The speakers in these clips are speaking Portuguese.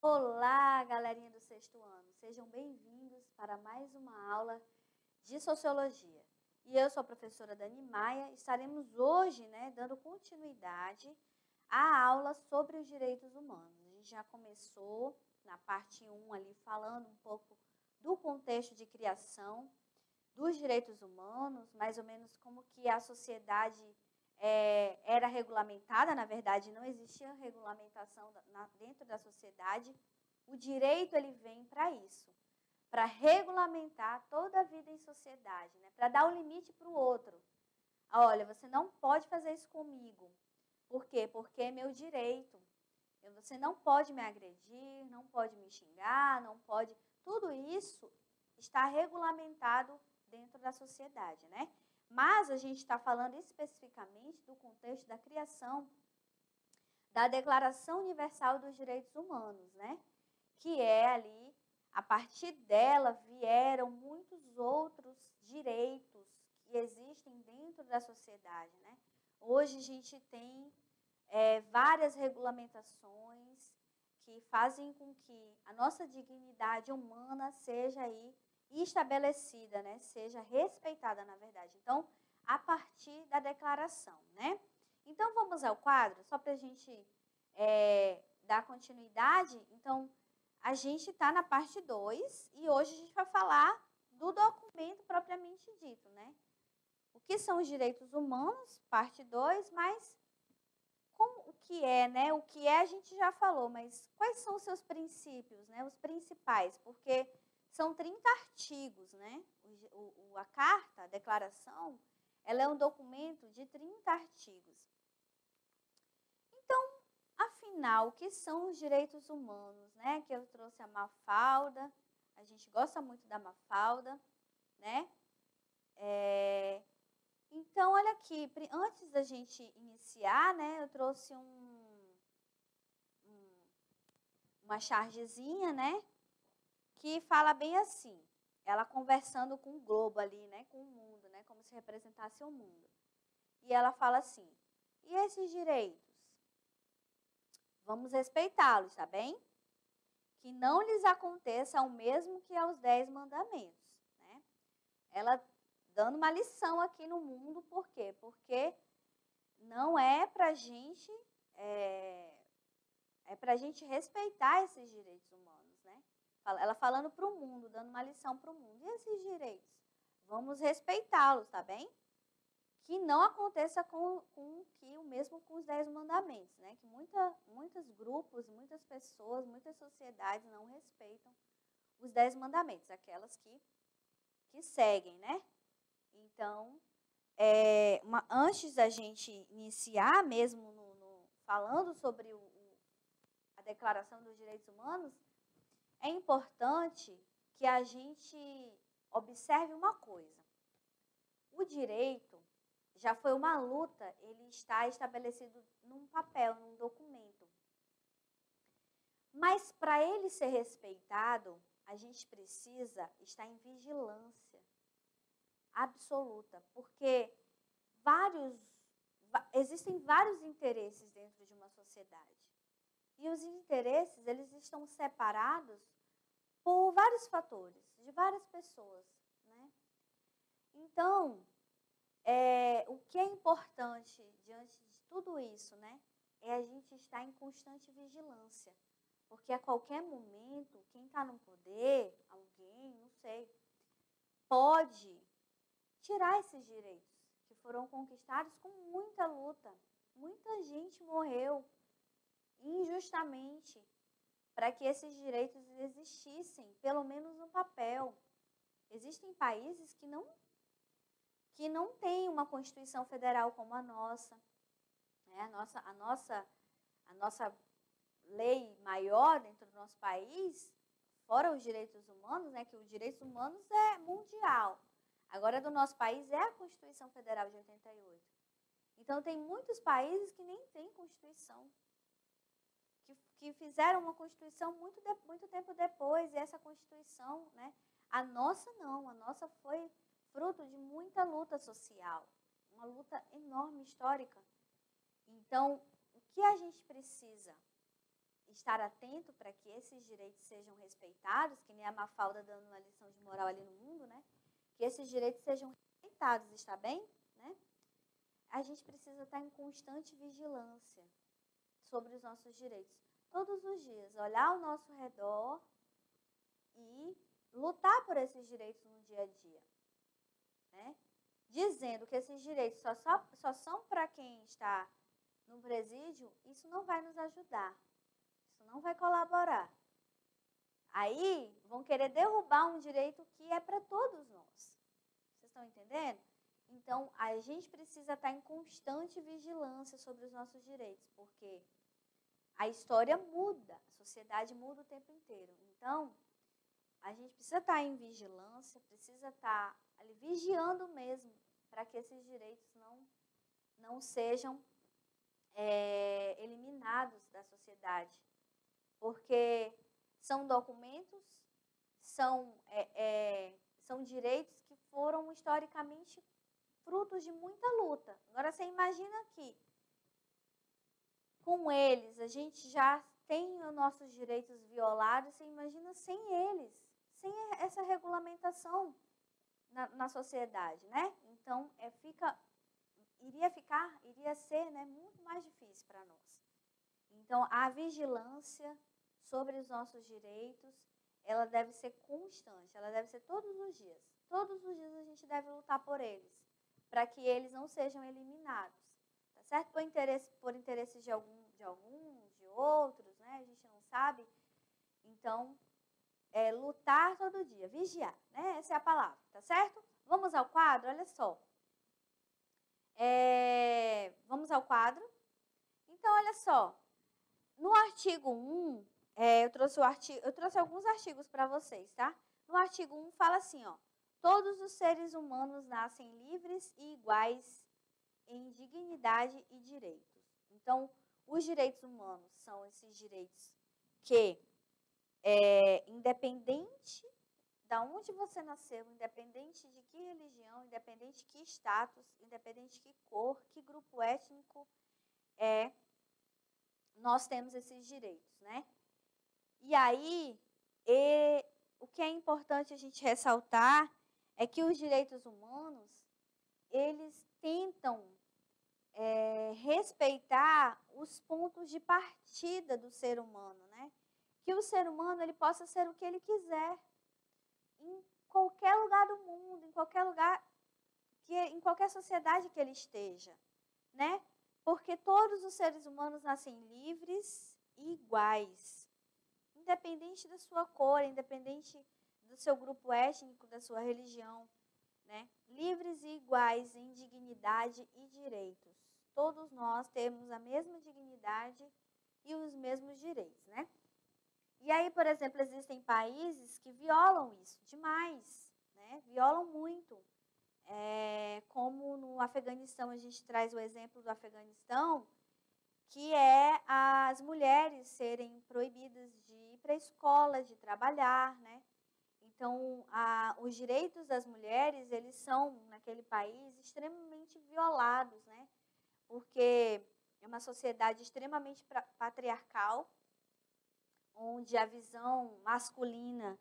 Olá, galerinha do sexto ano. Sejam bem-vindos para mais uma aula de Sociologia. E eu sou a professora Dani Maia. Estaremos hoje, dando continuidade à aula sobre os direitos humanos. A gente já começou na parte 1 ali falando um pouco do contexto de criação dos direitos humanos, mais ou menos como que a sociedade era regulamentada. Na verdade, não existia regulamentação dentro da sociedade. O direito ele vem para isso, para regulamentar toda a vida em sociedade, para dar o limite para o outro. Olha, você não pode fazer isso comigo. Por quê? Porque é meu direito. Você não pode me agredir, não pode me xingar, não pode... Tudo isso está regulamentado dentro da sociedade, Mas a gente está falando especificamente do contexto da criação da Declaração Universal dos Direitos Humanos, Que é ali, a partir dela vieram muitos outros direitos que existem dentro da sociedade, Hoje a gente tem várias regulamentações que fazem com que a nossa dignidade humana seja aí estabelecida, seja respeitada, na verdade. Então, a partir da declaração, Então, vamos ao quadro, só para a gente dar continuidade. Então, a gente está na parte 2 e hoje a gente vai falar do documento propriamente dito, O que são os direitos humanos, parte 2, mas o que é, O que é a gente já falou, mas quais são os seus princípios, Os principais, porque são 30 artigos, A carta, a declaração, ela é um documento de 30 artigos. Então, afinal, o que são os direitos humanos, Que eu trouxe a Mafalda, a gente gosta muito da Mafalda, Então, olha aqui, antes da gente iniciar, eu trouxe uma chargezinha, que fala bem assim, ela conversando com o globo ali, com o mundo, como se representasse o mundo. E ela fala assim, e esses direitos? Vamos respeitá-los, tá bem? Que não lhes aconteça o mesmo que aos 10 mandamentos, Ela dando uma lição aqui no mundo, por quê? Porque não é para a gente, para a gente respeitar esses direitos humanos, Ela falando para o mundo, dando uma lição para o mundo. E esses direitos? Vamos respeitá-los, tá bem? Que não aconteça com o mesmo com os 10 mandamentos, Que muitos grupos, muitas pessoas, muitas sociedades não respeitam os 10 mandamentos, aquelas que seguem, Então, antes da gente iniciar mesmo falando sobre a Declaração dos Direitos Humanos, é importante que a gente observe uma coisa. O direito já foi uma luta, ele está estabelecido num papel, num documento. Mas para ele ser respeitado, a gente precisa estar em vigilância absoluta, porque existem vários interesses dentro de uma sociedade. E os interesses, eles estão separados por vários fatores, de várias pessoas, Então, o que é importante diante de tudo isso, é a gente estar em constante vigilância. Porque a qualquer momento, quem está no poder, alguém, não sei, pode tirar esses direitos que foram conquistados com muita luta. Muita gente morreu injustamente para que esses direitos existissem, pelo menos no papel. Existem países que não têm uma Constituição Federal como a nossa. A nossa lei maior dentro do nosso país, fora os direitos humanos, que os direitos humanos é mundial. Agora, do nosso país é a Constituição Federal de 88. Então, tem muitos países que nem têm Constituição, que fizeram uma Constituição muito tempo depois, e essa Constituição, a nossa não, a nossa foi fruto de muita luta social, uma luta enorme, histórica. Então, o que a gente precisa? estar atento para que esses direitos sejam respeitados, que nem a Mafalda dando uma lição de moral ali no mundo, né? Que esses direitos sejam respeitados, está bem? Né? A gente precisa estar em constante vigilância sobre os nossos direitos. Todos os dias, olhar ao nosso redor e lutar por esses direitos no dia a dia. Né? Dizendo que esses direitos só são para quem está no presídio, isso não vai nos ajudar. Isso não vai colaborar. Aí vão querer derrubar um direito que é para todos nós. Vocês estão entendendo? Então, a gente precisa estar em constante vigilância sobre os nossos direitos, porque a história muda, a sociedade muda o tempo inteiro. Então, a gente precisa estar em vigilância, precisa estar ali vigiando mesmo, para que esses direitos não sejam eliminados da sociedade. Porque são documentos, são direitos que foram historicamente frutos de muita luta. Agora, você imagina que com eles a gente já tem os nossos direitos violados, você imagina sem eles, sem essa regulamentação na sociedade, né? Então, iria ser, né, muito mais difícil para nós. Então, a vigilância sobre os nossos direitos, ela deve ser constante, ela deve ser todos os dias. Todos os dias a gente deve lutar por eles, para que eles não sejam eliminados, tá certo? Por interesse de alguns, de outros, né? A gente não sabe. Então, lutar todo dia, vigiar, né? Essa é a palavra, tá certo? Vamos ao quadro, olha só. Vamos ao quadro. Então, olha só. No artigo 1, eu trouxe alguns artigos para vocês, tá? No artigo 1 fala assim, ó. Todos os seres humanos nascem livres e iguais em dignidade e direitos. Então, os direitos humanos são esses direitos que, independente de onde você nasceu, independente de que religião, independente de que status, independente de que cor, que grupo étnico nós temos esses direitos, né? E aí, o que é importante a gente ressaltar é que os direitos humanos, eles tentam respeitar os pontos de partida do ser humano, né? Que o ser humano ele possa ser o que ele quiser, em qualquer lugar do mundo, em qualquer lugar, em qualquer sociedade que ele esteja, né? Porque todos os seres humanos nascem livres e iguais, independente da sua cor, independente do seu grupo étnico, da sua religião, né? Livres e iguais em dignidade e direitos. Todos nós temos a mesma dignidade e os mesmos direitos, né? E aí, por exemplo, existem países que violam isso demais, né? Violam muito. Como no Afeganistão, a gente traz o exemplo do Afeganistão, que é as mulheres serem proibidas de ir para a escola, de trabalhar, né? Então, os direitos das mulheres, eles são, naquele país, extremamente violados, né? Porque é uma sociedade extremamente patriarcal, onde a visão masculina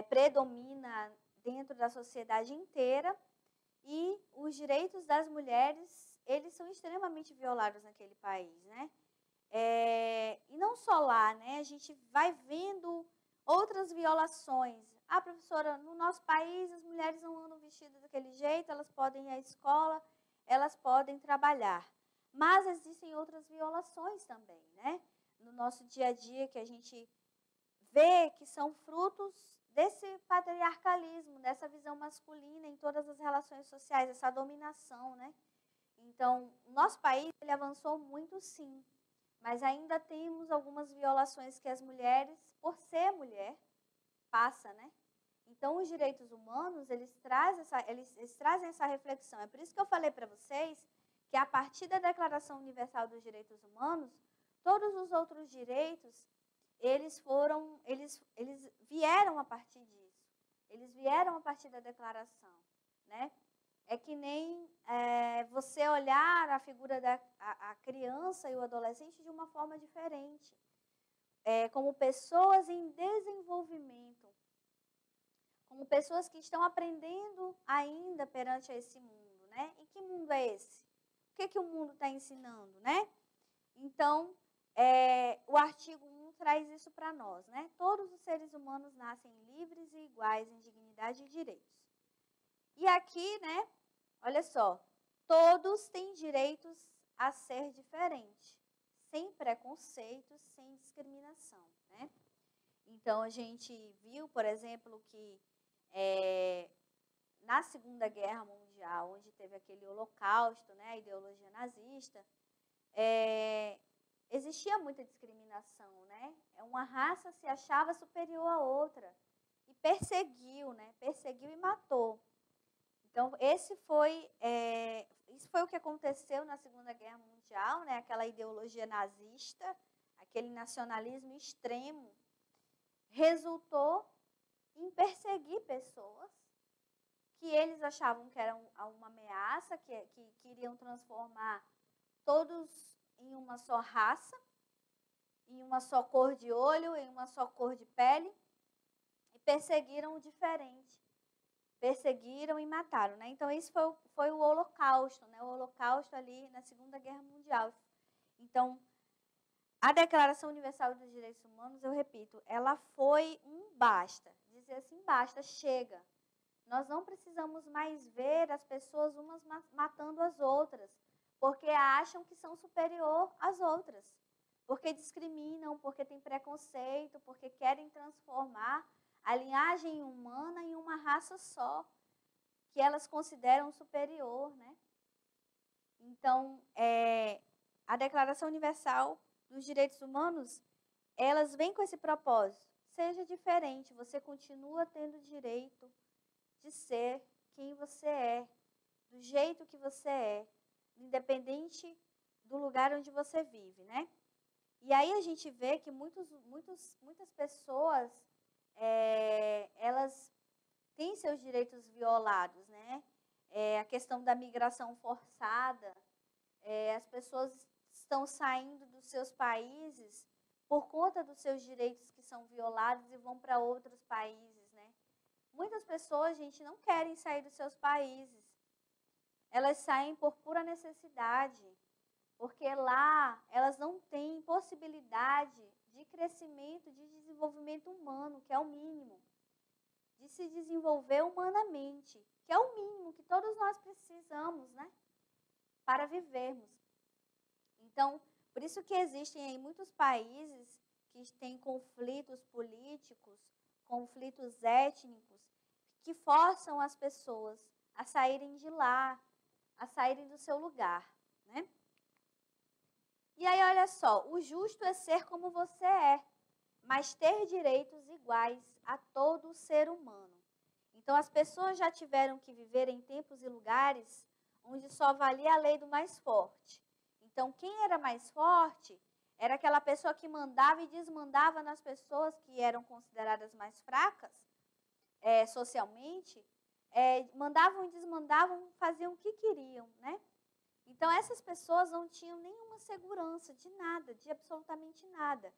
predomina dentro da sociedade inteira, e os direitos das mulheres, eles são extremamente violados naquele país, né? E não só lá, né? A gente vai vendo outras violações. Professora, no nosso país as mulheres não andam vestidas daquele jeito, elas podem ir à escola, elas podem trabalhar. Mas existem outras violações também, né? No nosso dia a dia, que a gente vê que são frutos desse patriarcalismo, dessa visão masculina em todas as relações sociais, essa dominação, né? Então, o nosso país, ele avançou muito, sim, mas ainda temos algumas violações que as mulheres, por ser mulher, passa, né? Então, os direitos humanos, eles trazem essa reflexão. É por isso que eu falei para vocês que, a partir da Declaração Universal dos Direitos Humanos, todos os outros direitos, eles vieram a partir disso. Eles vieram a partir da declaração, né? É que nem você olhar a figura da criança e o adolescente de uma forma diferente. como pessoas em desenvolvimento, como pessoas que estão aprendendo ainda perante esse mundo, né? E que mundo é esse? O que o mundo está ensinando, né? Então, o artigo 1 traz isso para nós, né? Todos os seres humanos nascem livres e iguais em dignidade e direitos. E aqui, né, olha só, todos têm direitos a ser diferentes, sem preconceitos, sem discriminação, né? Então, a gente viu, por exemplo, que na Segunda Guerra Mundial, onde teve aquele holocausto, né, a ideologia nazista, existia muita discriminação, né? Uma raça se achava superior à outra e perseguiu, né? Perseguiu e matou. Então, isso foi o que aconteceu na Segunda Guerra Mundial, né? Aquela ideologia nazista, aquele nacionalismo extremo, resultou em perseguir pessoas que eles achavam que eram uma ameaça, que iriam transformar todos em uma só raça, em uma só cor de olho, em uma só cor de pele, e perseguiram o diferente. Perseguiram e mataram, né? Então, isso foi o Holocausto, né? O Holocausto ali na Segunda Guerra Mundial. Então, a Declaração Universal dos Direitos Humanos, eu repito, ela foi um basta. Dizer assim, basta, chega. Nós não precisamos mais ver as pessoas umas matando as outras, porque acham que são superior às outras, porque discriminam, porque têm preconceito, porque querem transformar a linhagem humana em uma raça só, que elas consideram superior, né? Então, a Declaração Universal dos Direitos Humanos, elas vêm com esse propósito. Seja diferente, você continua tendo direito de ser quem você é, do jeito que você é, independente do lugar onde você vive, né? E aí a gente vê que muitas pessoas, elas têm seus direitos violados, né? A questão da migração forçada, as pessoas estão saindo dos seus países por conta dos seus direitos que são violados e vão para outros países, né? Muitas pessoas, gente, não querem sair dos seus países. Elas saem por pura necessidade, porque lá elas não têm possibilidade de crescimento, de desenvolvimento humano, que é o mínimo. De se desenvolver humanamente, que é o mínimo que todos nós precisamos, né? Para vivermos. Então, por isso que existem aí muitos países que têm conflitos políticos, conflitos étnicos, que forçam as pessoas a saírem de lá, a saírem do seu lugar, né? E aí, olha só, o justo é ser como você é, mas ter direitos iguais a todo ser humano. Então, as pessoas já tiveram que viver em tempos e lugares onde só valia a lei do mais forte. Então, quem era mais forte era aquela pessoa que mandava e desmandava nas pessoas que eram consideradas mais fracas, socialmente, mandavam e desmandavam, faziam o que queriam, né? Então, essas pessoas não tinham nenhuma segurança de nada, de absolutamente nada.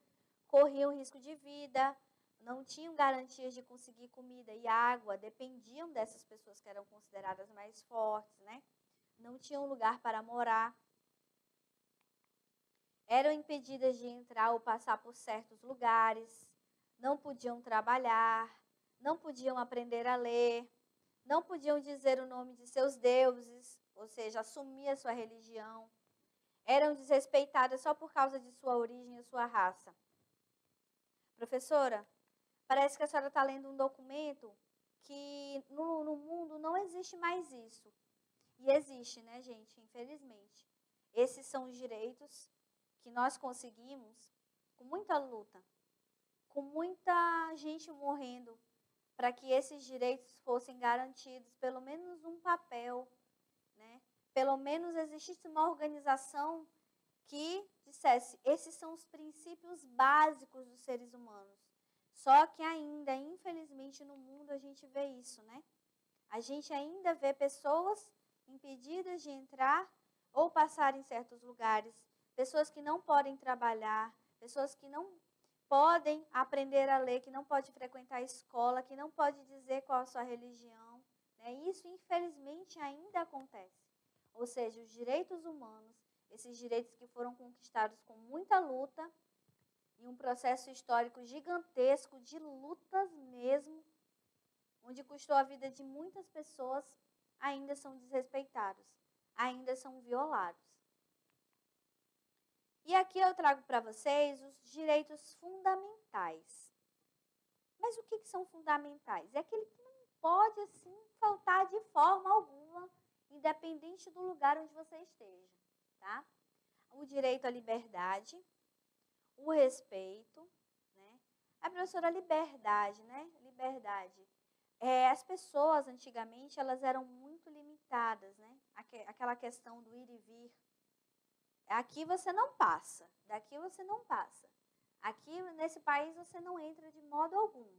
Corriam risco de vida, não tinham garantias de conseguir comida e água, dependiam dessas pessoas que eram consideradas mais fortes, né? Não tinham lugar para morar. Eram impedidas de entrar ou passar por certos lugares, não podiam trabalhar, não podiam aprender a ler, não podiam dizer o nome de seus deuses, ou seja, assumir a sua religião. Eram desrespeitadas só por causa de sua origem e sua raça. Professora, parece que a senhora está lendo um documento que no mundo não existe mais isso. E existe, né, gente? Infelizmente. Esses são os direitos que nós conseguimos com muita luta, com muita gente morrendo, para que esses direitos fossem garantidos, pelo menos num papel, né? Pelo menos existisse uma organização que dissesse, esses são os princípios básicos dos seres humanos. Só que ainda, infelizmente, no mundo a gente vê isso, né? A gente ainda vê pessoas impedidas de entrar ou passar em certos lugares, pessoas que não podem trabalhar, pessoas que não podem aprender a ler, que não pode frequentar a escola, que não pode dizer qual a sua religião. Né? Isso, infelizmente, ainda acontece. Ou seja, os direitos humanos, esses direitos que foram conquistados com muita luta, em um processo histórico gigantesco, de lutas mesmo, onde custou a vida de muitas pessoas, ainda são desrespeitados, ainda são violados. E aqui eu trago para vocês os direitos fundamentais. Mas o que são fundamentais? É aquele que não pode, assim, faltar de forma alguma, independente do lugar onde você esteja, tá? O direito à liberdade, o respeito, né? A professora, liberdade, né? Liberdade. As pessoas, antigamente, elas eram muito limitadas, né? Aquela questão do ir e vir. Aqui você não passa, daqui você não passa. Aqui, nesse país, você não entra de modo algum,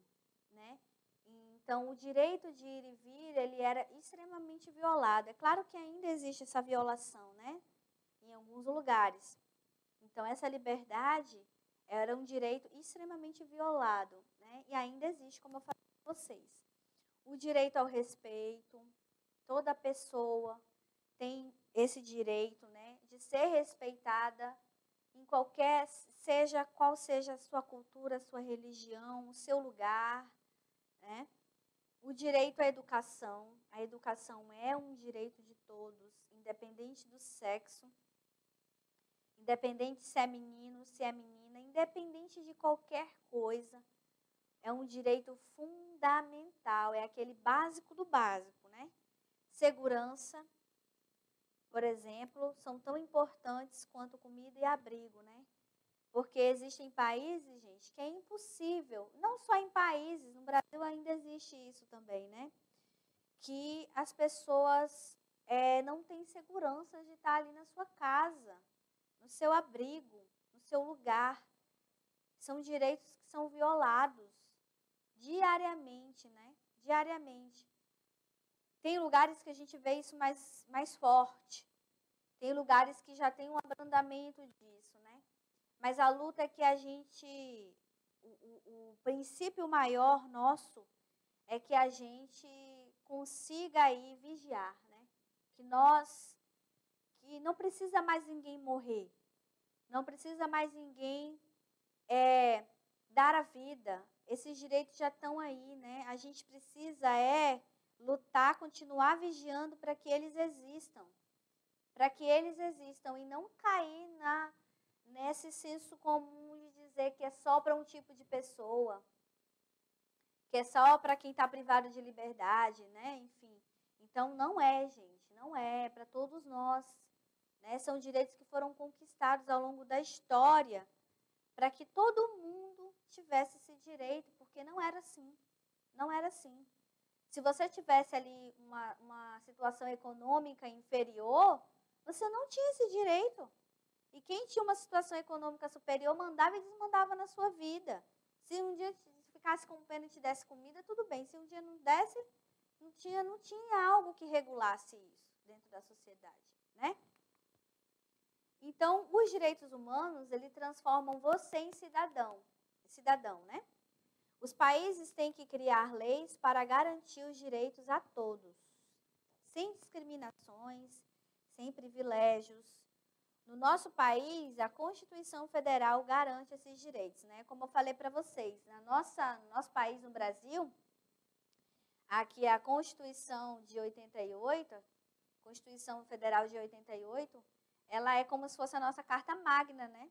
né? Então, o direito de ir e vir, ele era extremamente violado. É claro que ainda existe essa violação, né? Em alguns lugares. Então, essa liberdade era um direito extremamente violado, né? E ainda existe, como eu falei para vocês. O direito ao respeito, toda pessoa tem esse direito, né, de ser respeitada em qualquer, qual seja a sua cultura, a sua religião, o seu lugar, né? O direito à educação. A educação é um direito de todos, independente do sexo, independente se é menino, se é menina, independente de qualquer coisa. É um direito fundamental, é aquele básico do básico, né? Segurança, por exemplo, são tão importantes quanto comida e abrigo, né? Porque existem países, gente, que é impossível, não só em países, no Brasil ainda existe isso também, né? Que as pessoas não têm segurança de estar ali na sua casa, no seu abrigo, no seu lugar. São direitos que são violados diariamente, né? Diariamente. Tem lugares que a gente vê isso mais forte. Tem lugares que já tem um abrandamento disso, né? Mas a luta é que a gente... O princípio maior nosso é que a gente consiga aí vigiar, né? Que não precisa mais ninguém morrer. Não precisa mais ninguém dar a vida. Esses direitos já estão aí, né? A gente precisa lutar, continuar vigiando para que eles existam. Para que eles existam e não cair nesse senso comum de dizer que é só para um tipo de pessoa, que é só para quem está privado de liberdade, né? Enfim. Então, não é, gente, não é para todos nós. Né? São direitos que foram conquistados ao longo da história para que todo mundo tivesse esse direito, porque não era assim. Não era assim. Se você tivesse ali uma situação econômica inferior, você não tinha esse direito. E quem tinha uma situação econômica superior mandava e desmandava na sua vida. Se um dia ficasse com pena e te desse comida, tudo bem. Se um dia não desse, não tinha algo que regulasse isso dentro da sociedade, né? Então, os direitos humanos, eles transformam você em cidadão, né? Os países têm que criar leis para garantir os direitos a todos, sem discriminações, sem privilégios. No nosso país, a Constituição Federal garante esses direitos, né? Como eu falei para vocês, no nosso país, no Brasil, aqui a Constituição de 88, Constituição Federal de 88, ela é como se fosse a nossa Carta Magna, né?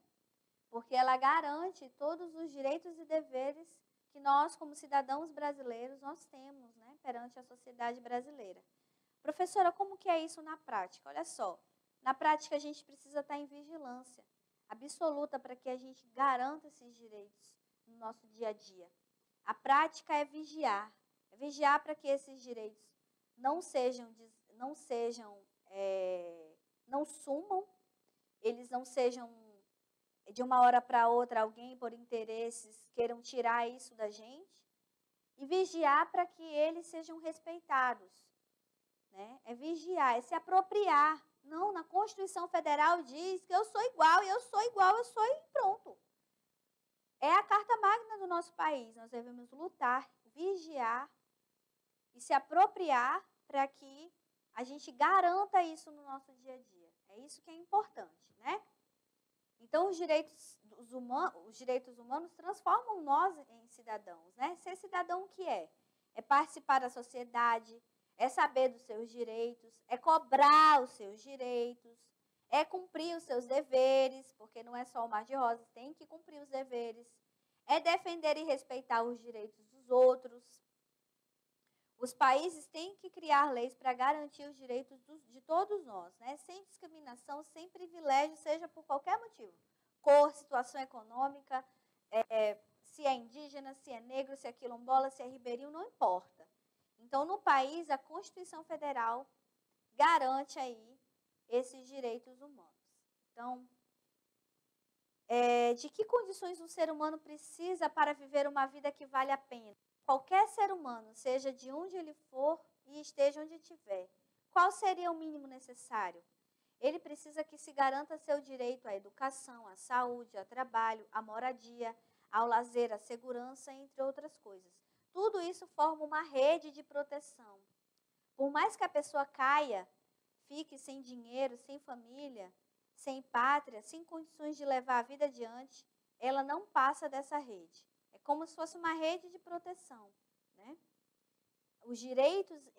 Porque ela garante todos os direitos e deveres que nós, como cidadãos brasileiros, nós temos, né? Perante a sociedade brasileira. Professora, como que é isso na prática? Olha só, na prática a gente precisa estar em vigilância absoluta para que a gente garanta esses direitos no nosso dia a dia. A prática é vigiar para que esses direitos não sumam, eles não sejam de uma hora para outra alguém por interesses queiram tirar isso da gente, e vigiar para que eles sejam respeitados. Né? É vigiar, é se apropriar. Não, na Constituição Federal diz que eu sou igual, e pronto. é a carta magna do nosso país. Nós devemos lutar, vigiar e se apropriar para que a gente garanta isso no nosso dia a dia. É isso que é importante, né? Então, os direitos humanos transformam nós em cidadãos, né? Ser cidadão o que é? É participar da sociedade, é saber dos seus direitos, é cobrar os seus direitos, é cumprir os seus deveres, porque não é só o mar de rosas, tem que cumprir os deveres, é defender e respeitar os direitos dos outros. Os países têm que criar leis para garantir os direitos de todos nós, né? Sem discriminação, sem privilégio, seja por qualquer motivo. Cor, situação econômica, se é indígena, se é negro, se é quilombola, se é ribeirinho, não importa. Então, no país, a Constituição Federal garante aí esses direitos humanos. Então, de que condições um ser humano precisa para viver uma vida que vale a pena? Qualquer ser humano, seja de onde ele for e esteja onde estiver, qual seria o mínimo necessário? Ele precisa que se garanta seu direito à educação, à saúde, ao trabalho, à moradia, ao lazer, à segurança, entre outras coisas. Tudo isso forma uma rede de proteção. Por mais que a pessoa caia, fique sem dinheiro, sem família, sem pátria, sem condições de levar a vida adiante, ela não passa dessa rede. É como se fosse uma rede de proteção, né? Os direitos,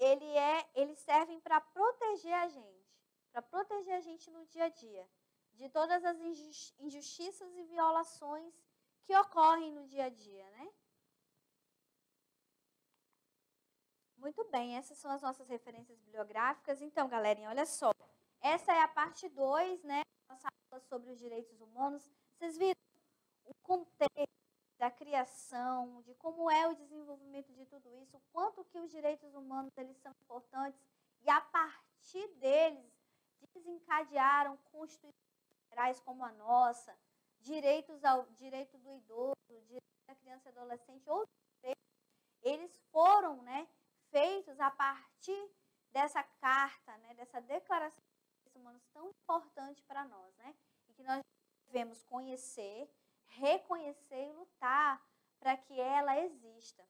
eles servem para proteger a gente no dia a dia, de todas as injustiças e violações que ocorrem no dia a dia, né? Muito bem, essas são as nossas referências bibliográficas. Então, galerinha, olha só. Essa é a parte 2, né? Nossa aula sobre os direitos humanos. Vocês viram o contexto da criação, de como é o desenvolvimento de tudo isso, o quanto que os direitos humanos eles são importantes e a partir deles desencadearam constituições federais como a nossa, direito do idoso, direito da criança e adolescente, outros direitos, eles foram, né, feitos a partir dessa carta, né, dessa declaração de direitos humanos tão importante para nós, né, e que nós devemos conhecer, reconhecer e lutar para que ela exista.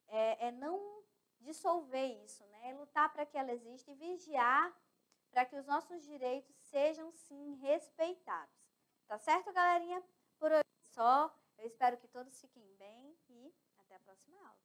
É não dissolver isso, né? É lutar para que ela exista e vigiar para que os nossos direitos sejam, sim, respeitados. Tá certo, galerinha? Por hoje é só. Eu espero que todos fiquem bem e até a próxima aula.